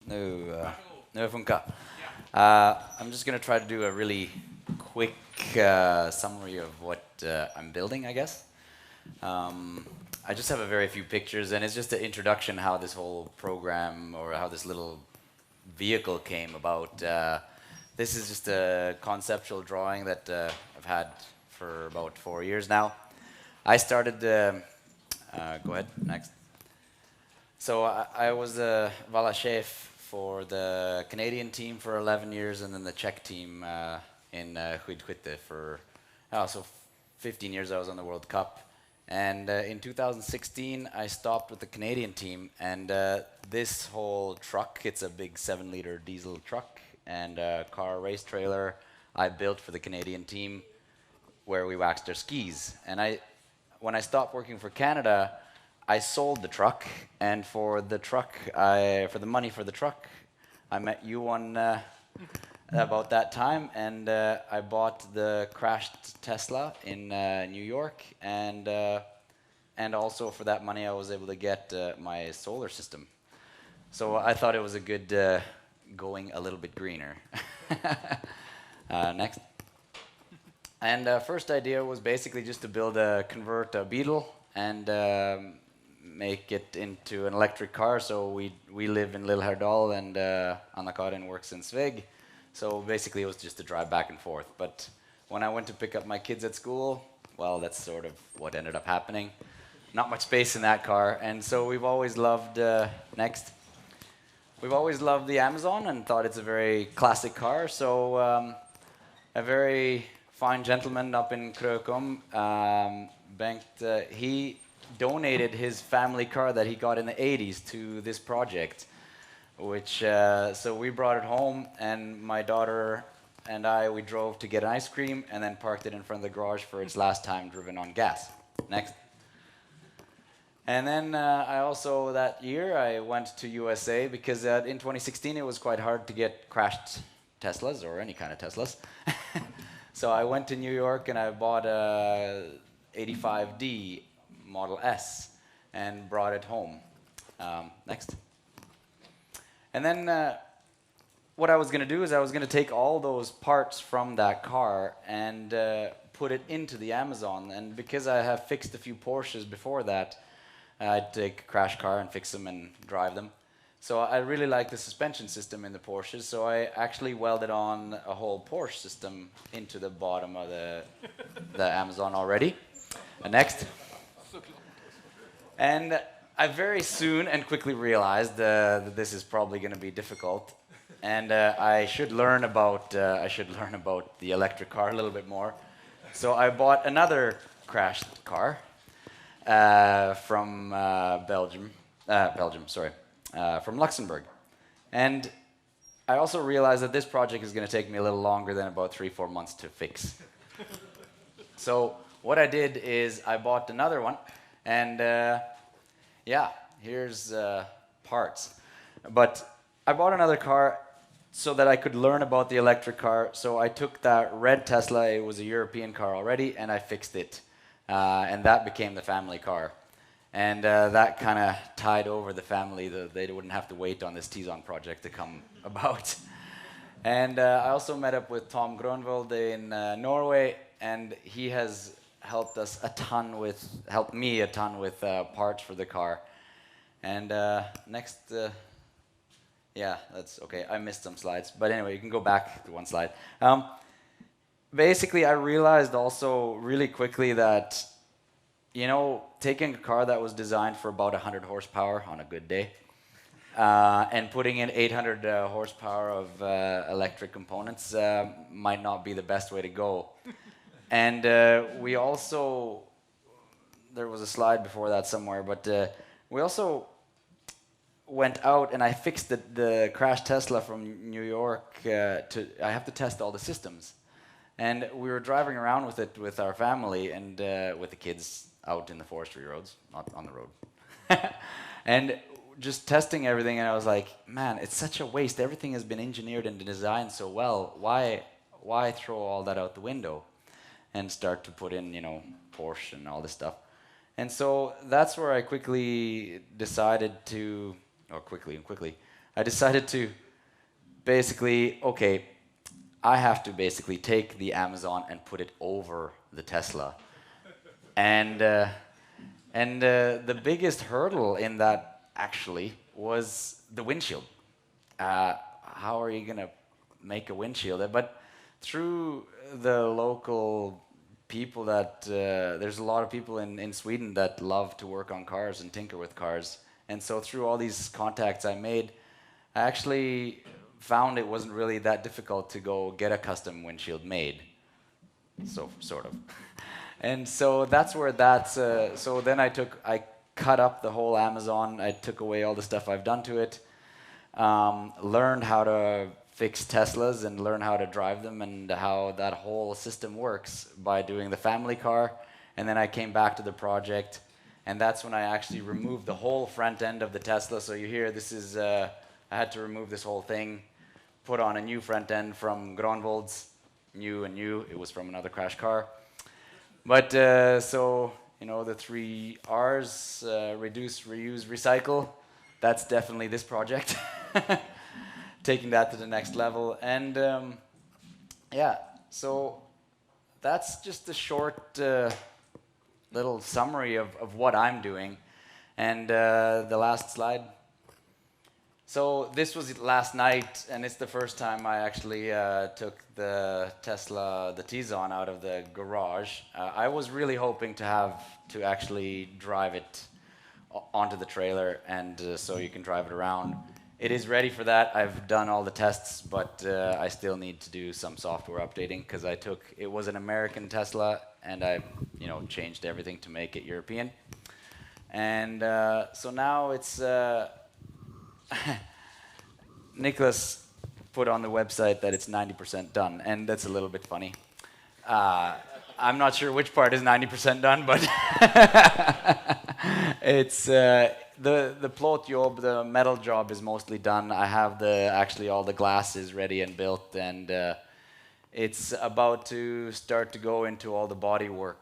Nu funkar. I'm just going to try to do a really quick summary of what I'm building, I guess. I just have a very few pictures, and it's just an introduction how this whole program or how this little vehicle came about. This is just a conceptual drawing that I've had for about 4 years now. I started, go ahead, next. So I was a Vala chef for the Canadian team for 11 years and then the Czech team in Skidskytte for, so 15 years I was on the World Cup. And in 2016 I stopped with the Canadian team, and this whole truck, it's a big 7-liter diesel truck and a car race trailer I built for the Canadian team where we waxed their skis. And when I stopped working for Canada, I sold the truck, and for the money for the truck, I met you on about that time, and I bought the crashed Tesla in New York, and also for that money I was able to get my solar system. So I thought it was a good going a little bit greener. Next. And first idea was basically just to convert a Beetle and make it into an electric car. So we live in Lillhärdal, and Anna-Karin works in Sveg. So basically it was just to drive back and forth. But when I went to pick up my kids at school, well, that's sort of what ended up happening. Not much space in that car. And so we've always loved, next. We've always loved the Amazon and thought it's a very classic car. So a very fine gentleman up in Krökom, Bengt, he donated his family car that he got in the 80s to this project, which so we brought it home, and my daughter and we drove to get an ice cream and then parked it in front of the garage for its last time driven on gas. Next. And then I also, that year, I went to USA because in 2016 it was quite hard to get crashed Teslas or any kind of Teslas. So I went to New York and I bought a 85D Model S and brought it home. Next. And then what I was going to do is I was going to take all those parts from that car and put it into the Amazon. And because I have fixed a few Porsches before that, I'd take a crash car and fix them and drive them. So I really like the suspension system in the Porsches, so I actually welded on a whole Porsche system into the bottom of the Amazon already. Next. And I very soon and quickly realized that this is probably going to be difficult, and I should learn about the electric car a little bit more. So I bought another crashed car from from Luxembourg. And I also realized that this project is going to take me a little longer than about 3-4 months to fix. So what I did is I bought another one, and here's parts. But I bought another car so that I could learn about the electric car. So I took that red Tesla, it was a European car already, and I fixed it. And that became the family car. And that kind of tied over the family. They wouldn't have to wait on this TeZon project to come about. And I also met up with Tom Grönvold in Norway, and he has helped me a ton with parts for the car. And next, that's okay. I missed some slides, but anyway, you can go back to one slide. Basically, I realized also really quickly that, taking a car that was designed for about 100 horsepower on a good day, and putting in 800 horsepower of electric components might not be the best way to go. And we also, there was a slide before that somewhere, but we also went out and I fixed the crashed Tesla from New York. I have to test all the systems. And we were driving around with it with our family and with the kids out in the forestry roads, not on the road. And just testing everything, and I was like, man, it's such a waste. Everything has been engineered and designed so well. Why throw all that out the window and start to put in, Porsche and all this stuff? And so that's where I quickly decided to, or quickly, I decided to basically, okay, I have to basically take the Amazon and put it over the Tesla. And the biggest hurdle in that actually was the windshield. How are you going to make a windshield? But through the local people that there's a lot of people in Sweden that love to work on cars and tinker with cars. And so through all these contacts I made, I actually found it wasn't really that difficult to go get a custom windshield made. So, sort of. And so that's where that's, so then I cut up the whole Amazon, I took away all the stuff I've done to it, learned how to fix Teslas and learn how to drive them and how that whole system works by doing the family car. And then I came back to the project, and that's when I actually removed the whole front end of the Tesla. So you hear this is, I had to remove this whole thing, put on a new front end from Gronvold's, new, it was from another crash car. But so, you know, the 3 R's, reduce, reuse, recycle, that's definitely this project. Taking that to the next level. And yeah, so that's just a short little summary of what I'm doing. And the last slide. So this was last night, and it's the first time I actually took the Tesla, the TeZon, out of the garage. I was really hoping to have to actually drive it onto the trailer, and so you can drive it around. It is ready for that. I've done all the tests, but I still need to do some software updating because it was an American Tesla, and I, you know, changed everything to make it European. And so now it's. Nicholas put on the website that it's 90% done, and that's a little bit funny. I'm not sure which part is 90% done, but it's the plåt job, the metal job is mostly done. I have actually all the glass is ready and built, and it's about to start to go into all the body work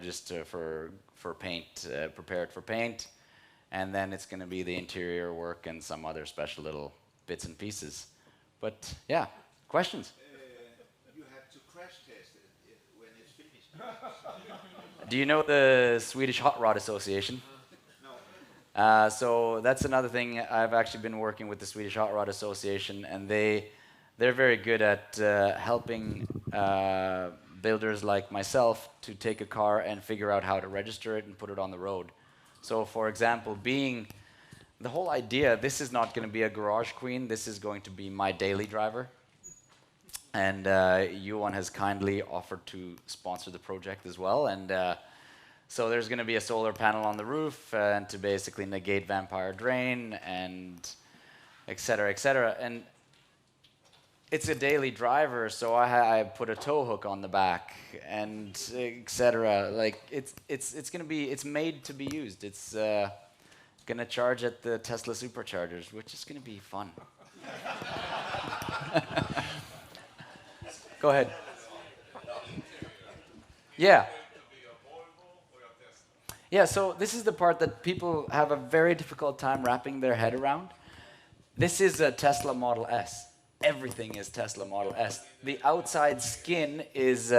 just for paint, prepared for paint. And then it's going to be the interior work and some other special little bits and pieces. But yeah, questions? You have to crash test it when it's finished. Do you know the Swedish Hot Rod Association? No. So that's another thing. I've actually been working with the Swedish Hot Rod Association, and they're very good at helping builders like myself to take a car and figure out how to register it and put it on the road. So, for example, being the whole idea, this is not going to be a garage queen. This is going to be my daily driver. And Johan has kindly offered to sponsor the project as well. And so there's going to be a solar panel on the roof and to basically negate vampire drain and et cetera, et cetera. And it's a daily driver, so I put a tow hook on the back and etc. Like it's gonna be, it's made to be used. It's gonna charge at the Tesla superchargers, which is gonna be fun. Go ahead. Yeah. Yeah. So this is the part that people have a very difficult time wrapping their head around. This is a Tesla Model S. Everything is Tesla Model S. The outside skin is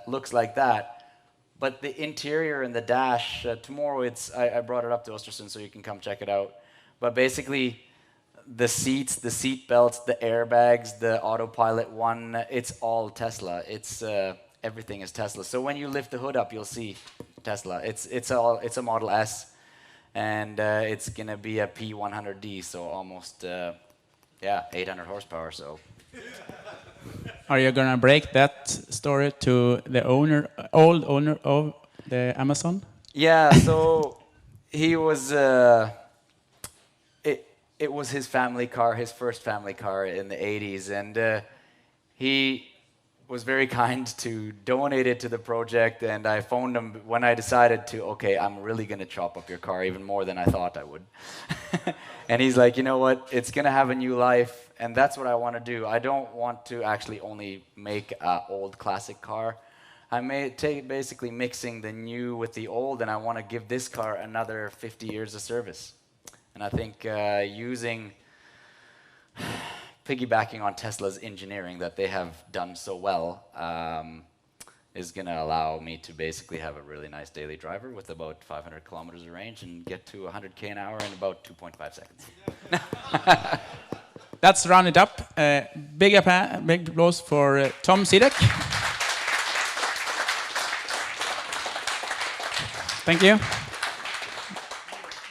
looks like that, but the interior and the dash, tomorrow I brought it up to Östersund so you can come check it out. But basically, the seats, the seat belts, the airbags, the autopilot one, it's all Tesla. It's everything is Tesla. So when you lift the hood up, you'll see Tesla. It's a Model S, and it's gonna be a P100D, so almost. Yeah, 800 horsepower, so. Are you gonna break that story to the old owner of the Amazon? Yeah, so he was, it was his family car, his first family car in the 80s, and he was very kind to donate it to the project, and I phoned him when I decided to, okay, I'm really gonna chop up your car even more than I thought I would. And he's like, you know what, it's gonna have a new life, and that's what I wanna do. I don't want to actually only make an old classic car. I may take basically mixing the new with the old, and I wanna give this car another 50 years of service. And I think using piggybacking on Tesla's engineering that they have done so well, is going to allow me to basically have a really nice daily driver with about 500 kilometers of range and get to 100k an hour in about 2.5 seconds. Let's round it up. Big applause for Tom Zidek. Thank you.